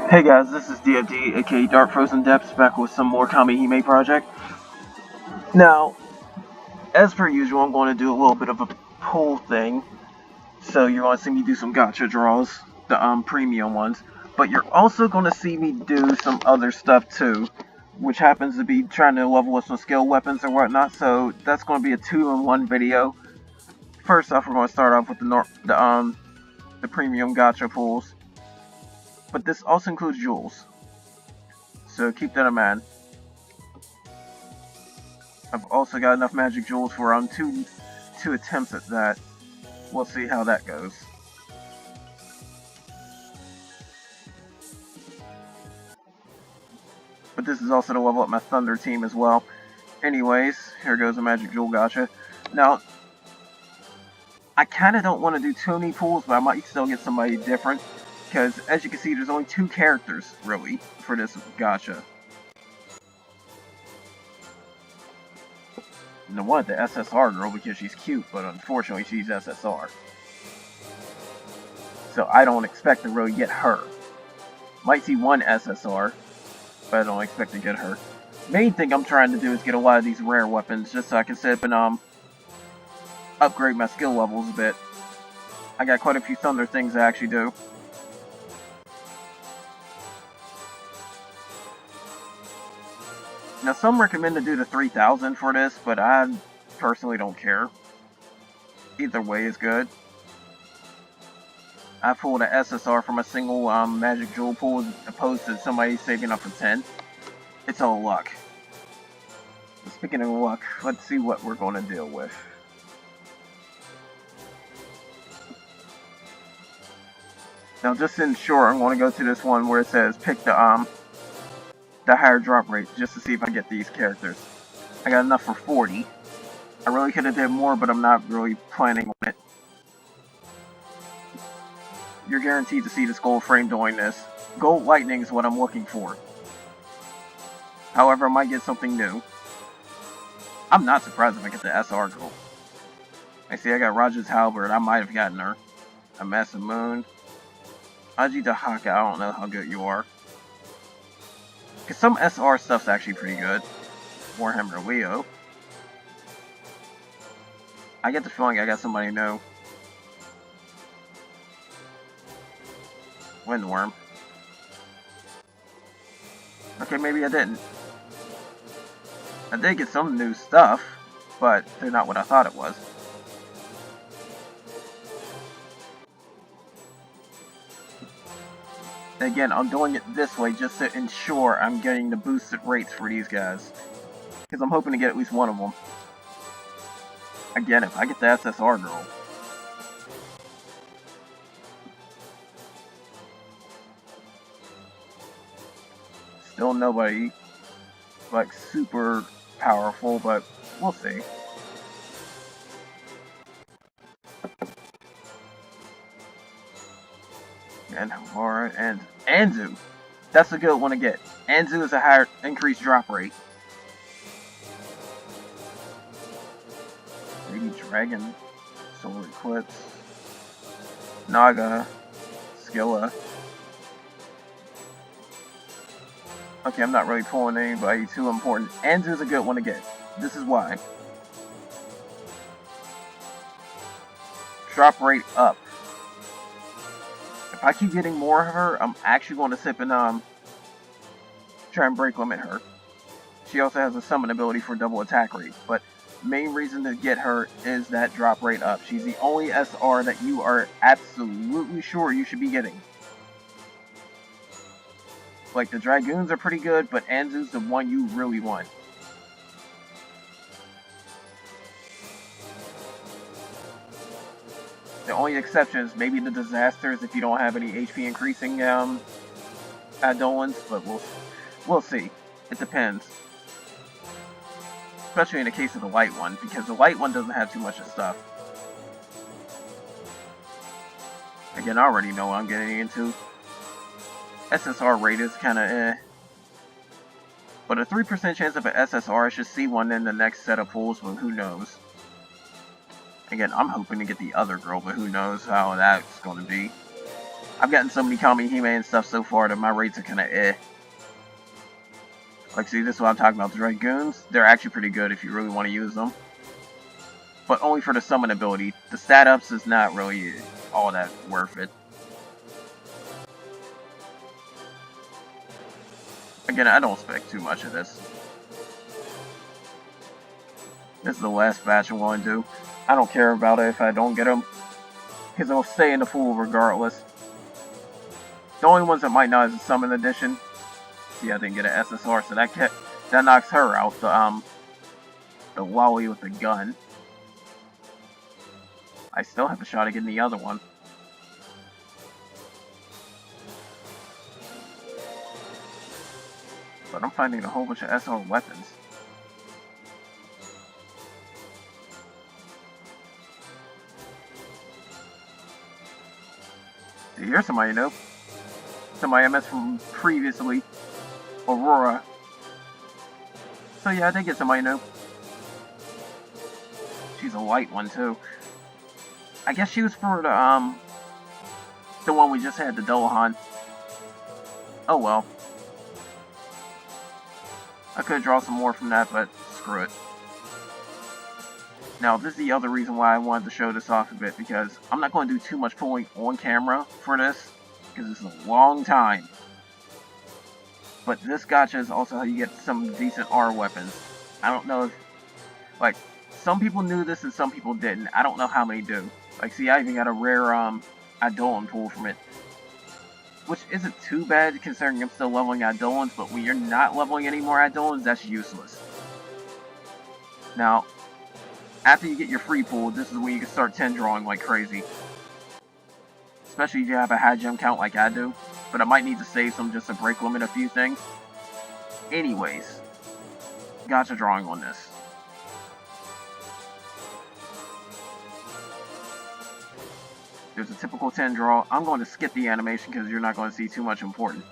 Hey guys, this is DFD, aka Dark Frozen Depths, back with some more Kamihime PROJECT. Now, as per usual, I'm going to do a little bit of a pull thing. So you're going to see me do some gacha draws, the premium ones. But you're also going to see me do some other stuff too, which happens to be trying to level up some skill weapons and whatnot. So that's going to be a 2-in-1 video. First off, we're going to start off with the premium gacha pulls. But this also includes jewels, so keep that in mind. I've also got enough magic jewels for two attempts at that. We'll see how that goes. But this is also to level up my Thunder team as well. Anyways, here goes a magic jewel gacha. Now, I kind of don't want to do too many pulls, but I might still get somebody different. Because, as you can see, there's only 2 characters, really, for this gacha. And I wanted the SSR girl because she's cute, but unfortunately she's SSR. So I don't expect to really get her. Might see one SSR, but I don't expect to get her. Main thing I'm trying to do is get a lot of these rare weapons, just so I can sit up and upgrade my skill levels a bit. I got quite a few Thunder things I actually do. Now, some recommend to do the 3000 for this, but I personally don't care. Either way is good. I pulled an SSR from a single magic jewel pool as opposed to somebody saving up for 10. It's all luck. Speaking of luck, let's see what we're going to deal with. Now, just to ensure, I'm going to go to this one where it says pick the higher drop rate, just to see if I get these characters. I got enough for 40. I really could have did more, but I'm not really planning on it. You're guaranteed to see this gold frame doing this. Gold lightning is what I'm looking for. However, I might get something new. I'm not surprised if I get the SR gold. I see I got Raja's Halberd. I might have gotten her. A Massive Moon. Aji Dahaka, I don't know how good you are. Because some SR stuff's actually pretty good. Warhammer Leo. I get the feeling I got somebody new. Windworm. Okay, maybe I didn't. I did get some new stuff, but they're not what I thought it was. Again, I'm doing it this way just to ensure I'm getting the boosted rates for these guys. Because I'm hoping to get at least one of them. Again, if I get the SSR girl. Still nobody, like, super powerful, but we'll see. And Hara and Anzu. That's a good one to get. Anzu is a higher increased drop rate. Maybe Dragon, Solar Eclipse, Naga, Skilla. Okay, I'm not really pulling anybody too important. Anzu's a good one to get. This is why. Drop rate up. If I keep getting more of her, I'm actually going to sip and try and break limit her. She also has a summon ability for double attack rate, but main reason to get her is that drop rate up. She's the only SR that you are absolutely sure you should be getting. Like, the Dragoons are pretty good, but Anzu's the one you really want. The only exception is maybe the Disasters if you don't have any HP increasing add-ons, but we'll see. It depends. Especially in the case of the light one, because the light one doesn't have too much of stuff. Again, I already know what I'm getting into. SSR rate is kinda eh. But a 3% chance of an SSR, I should see one in the next set of pulls, but who knows. Again, I'm hoping to get the other girl, but who knows how that's going to be. I've gotten so many Kamihime and stuff so far that my rates are kind of eh. Like, see, this is what I'm talking about. The Dragoons, they're actually pretty good if you really want to use them. But only for the summon ability. The stat ups is not really all that worth it. Again, I don't expect too much of this. This is the last batch I'm going to do. I don't care about it if I don't get them, because it'll stay in the pool regardless. The only ones that might not is the Summon Edition. See, I didn't get an SSR, so that knocks her out. The Wally with the gun. I still have a shot at getting the other one. But I'm finding a whole bunch of SR weapons. See, here's somebody new. Somebody I met from previously. Aurora. So yeah, I did get somebody new. She's a light one too. I guess she was for the one we just had, the Dohan. Oh well. I could draw some more from that, but screw it. Now, this is the other reason why I wanted to show this off a bit, because I'm not going to do too much pulling on camera for this, because it's a long time. But this gacha is also how you get some decent R weapons. I don't know if, like, some people knew this and some people didn't. I don't know how many do. Like, see, I even got a rare, Eidolon pull from it. Which isn't too bad, considering I'm still leveling Eidolons, but when you're not leveling any more Eidolons, that's useless. Now, after you get your free pull, this is when you can start 10 drawing like crazy. Especially if you have a high gem count like I do. But I might need to save some just to break limit a few things. Anyways, gacha drawing on this. There's a typical 10 draw. I'm going to skip the animation because you're not going to see too much important.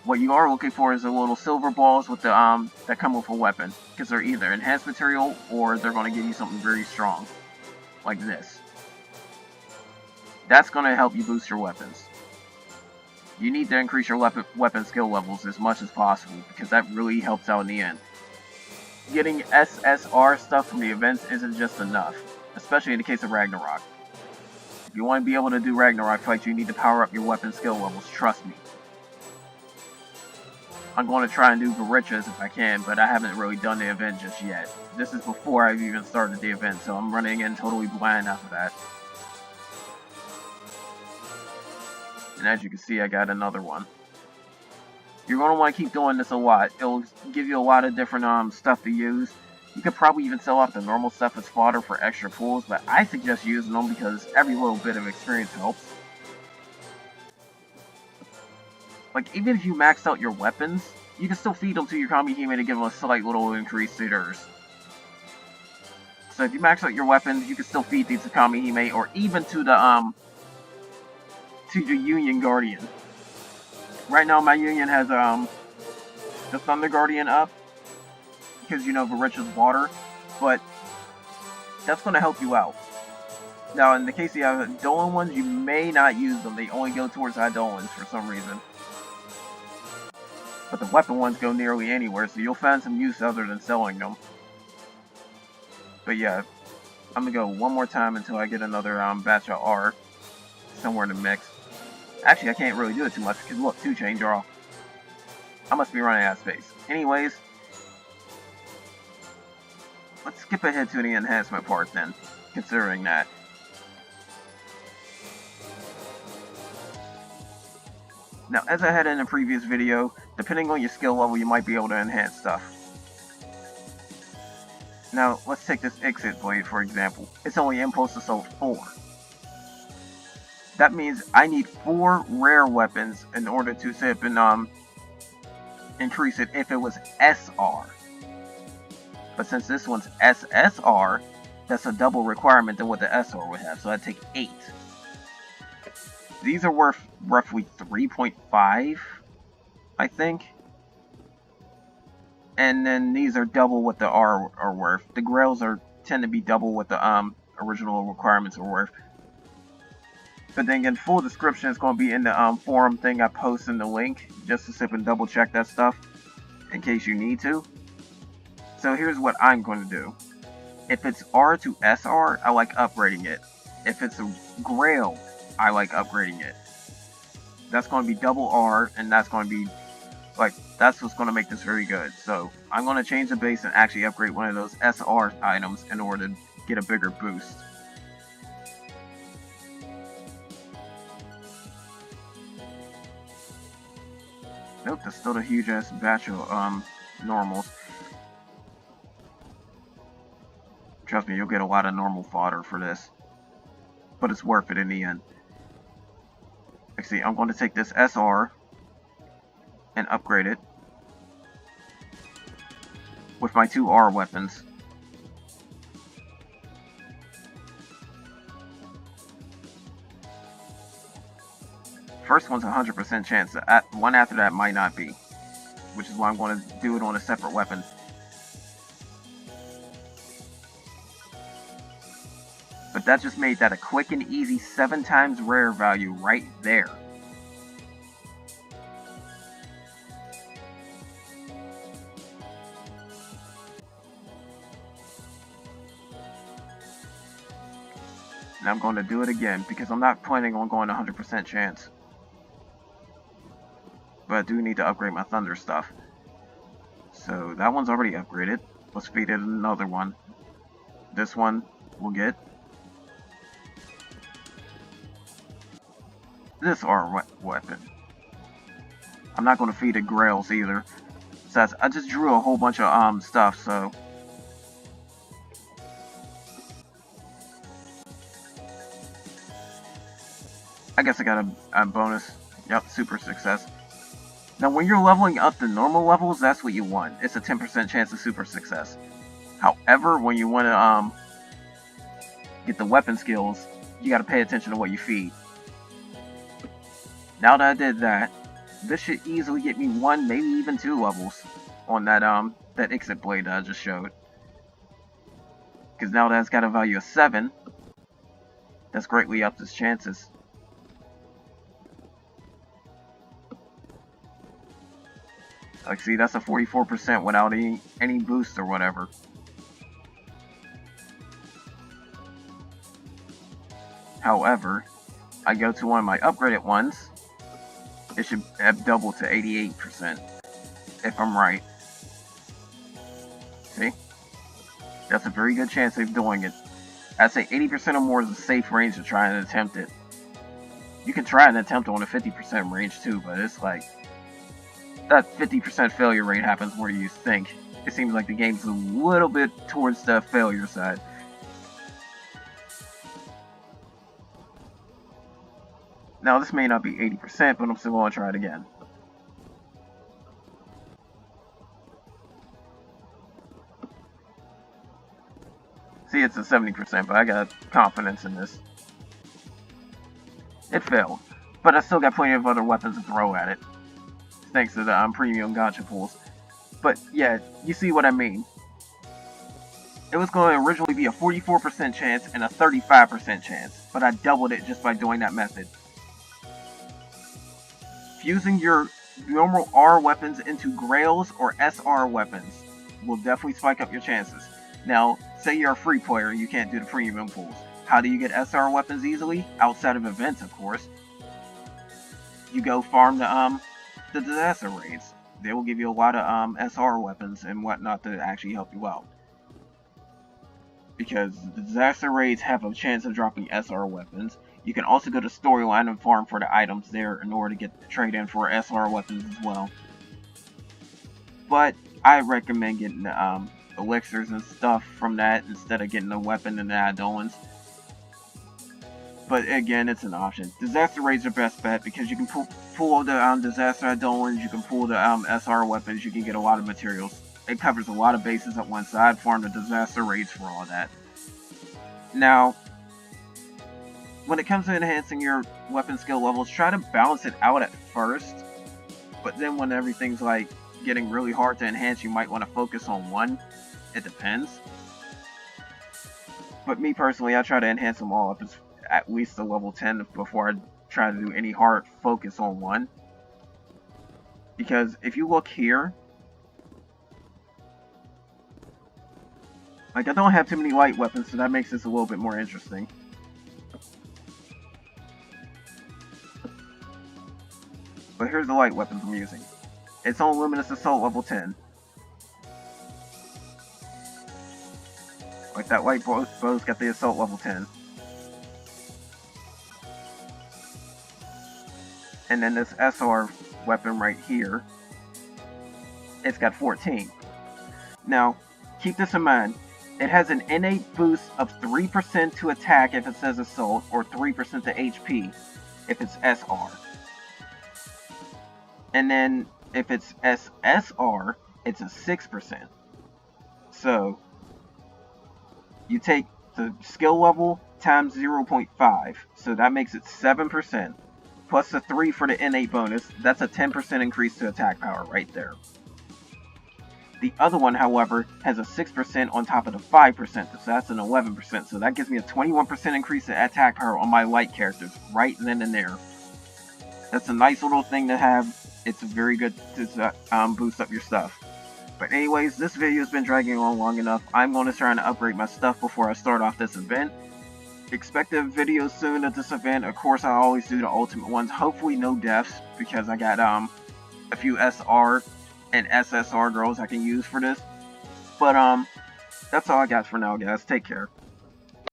What you are looking for is the little silver balls with the that come with a weapon, because they're either enhanced material or they're going to give you something very strong, like this. That's going to help you boost your weapons. You need to increase your weapon skill levels as much as possible, because that really helps out in the end. Getting SSR stuff from the events isn't just enough, especially in the case of Ragnarok. If you want to be able to do Ragnarok fights, you need to power up your weapon skill levels, trust me. I'm going to try and do Varichas if I can, but I haven't really done the event just yet. This is before I've even started the event, so I'm running in totally blind after that. And as you can see, I got another one. You're going to want to keep doing this a lot. It'll give you a lot of different stuff to use. You could probably even sell off the normal stuff as fodder for extra pulls, but I suggest using them because every little bit of experience helps. Like, even if you maxed out your weapons, you can still feed them to your Kamihime to give them a slight little increase to theirs. So if you max out your weapons, you can still feed these to Kamihime, or even to the Union Guardian. Right now, my Union has the Thunder Guardian up, because, you know, Varicha's water, but that's going to help you out. Now, in the case you have Eidolon ones, you may not use them. They only go towards Eidolons for some reason. But the weapon ones go nearly anywhere, so you'll find some use other than selling them. But yeah, I'm going to go one more time until I get another batch of R somewhere in the mix. Actually, I can't really do it too much, because look, 2-chain draw. I must be running out of space. Anyways, let's skip ahead to the enhancement part then, considering that. Now, as I had in a previous video, depending on your skill level, you might be able to enhance stuff. Now, let's take this Exit Blade, for example. It's only Impulse Assault 4. That means I need 4 rare weapons in order to sit up and increase it if it was SR. But since this one's SSR, that's a double requirement than what the SR would have, so I'd take 8. These are worth roughly 3.5, I think. And then these are double what the R are worth. The Grails tend to be double what the original requirements are worth. But then again, full description is going to be in the forum thing I post in the link, just to sit and double check that stuff in case you need to. So here's what I'm going to do. If it's R to SR, I like upgrading it. If it's a Grail, I like upgrading it. That's going to be double R, and that's going to be, like, that's what's going to make this very good. So I'm going to change the base and actually upgrade one of those SR items in order to get a bigger boost. Nope, that's still a huge ass batch of normals. Trust me, you'll get a lot of normal fodder for this. But it's worth it in the end. See, I'm going to take this SR and upgrade it with my 2 R weapons. First one's a 100% chance. One after that might not be, which is why I'm going to do it on a separate weapon. But that just made that a quick and easy 7 times rare value right there. And I'm going to do it again because I'm not planning on going 100% chance. But I do need to upgrade my thunder stuff. So that one's already upgraded. Let's feed it another one. This one we'll get. This R weapon. I'm not going to feed it Grails either. So I just drew a whole bunch of stuff, so I guess I got a bonus. Yep, super success. Now, when you're leveling up the normal levels, that's what you want. It's a 10% chance of super success. However, when you want to get the weapon skills, you got to pay attention to what you feed. Now that I did that, this should easily get me 1, maybe even 2 levels on that that exit blade that I just showed. Because now that's got a value of 7, that's greatly upped its chances. Like, see, that's a 44% without any boost or whatever. However, I go to one of my upgraded ones, it should have doubled to 88%, if I'm right. See? That's a very good chance of doing it. I'd say 80% or more is a safe range to try and attempt it. You can try and attempt on a 50% range too, but it's like, that 50% failure rate happens more than you think. It seems like the game's a little bit towards the failure side. Now, this may not be 80%, but I'm still going to try it again. See, it's a 70%, but I got confidence in this. It failed, but I still got plenty of other weapons to throw at it, thanks to the premium gacha pools. But yeah, you see what I mean. It was going to originally be a 44% chance and a 35% chance, but I doubled it just by doing that method. Fusing your normal R weapons into Grails or SR weapons will definitely spike up your chances. Now, say you're a free player and you can't do the premium pools. How do you get SR weapons easily? Outside of events, of course. You go farm the disaster raids. They will give you a lot of SR weapons and whatnot to actually help you out. Because the disaster raids have a chance of dropping SR weapons. You can also go to storyline and farm for the items there in order to get the trade in for SR weapons as well. But I recommend getting the elixirs and stuff from that instead of getting the weapon and the add-ons. But again, it's an option. Disaster raids are best bet because you can pull the disaster add-ons, you can pull the SR weapons, you can get a lot of materials. It covers a lot of bases at one side, farm the disaster raids for all that. Now, when it comes to enhancing your weapon skill levels, try to balance it out at first. But then when everything's like getting really hard to enhance, you might want to focus on one. It depends. But me personally, I try to enhance them all up at least a level 10 before I try to do any hard focus on one. Because if you look here, like, I don't have too many light weapons, so that makes this a little bit more interesting. But here's the light weapons I'm using. It's on Luminous Assault level 10. Like, that light bow's got the Assault level 10. And then this SR weapon right here, it's got 14. Now, keep this in mind. It has an innate boost of 3% to attack if it says Assault, or 3% to HP if it's SR. And then if it's SSR, it's a 6%. So, you take the skill level times 0.5, so that makes it 7%, plus the 3 for the innate bonus, that's a 10% increase to attack power right there. The other one, however, has a 6% on top of the 5%, so that's an 11%, so that gives me a 21% increase in attack power on my light characters, right then and there. That's a nice little thing to have. It's very good to boost up your stuff. But anyways, this video has been dragging on long enough. I'm going to try and upgrade my stuff before I start off this event. Expect a video soon at this event. Of course, I always do the ultimate ones. Hopefully no deaths, because I got a few SR and SSR girls I can use for this. But that's all I got for now, guys. Take care.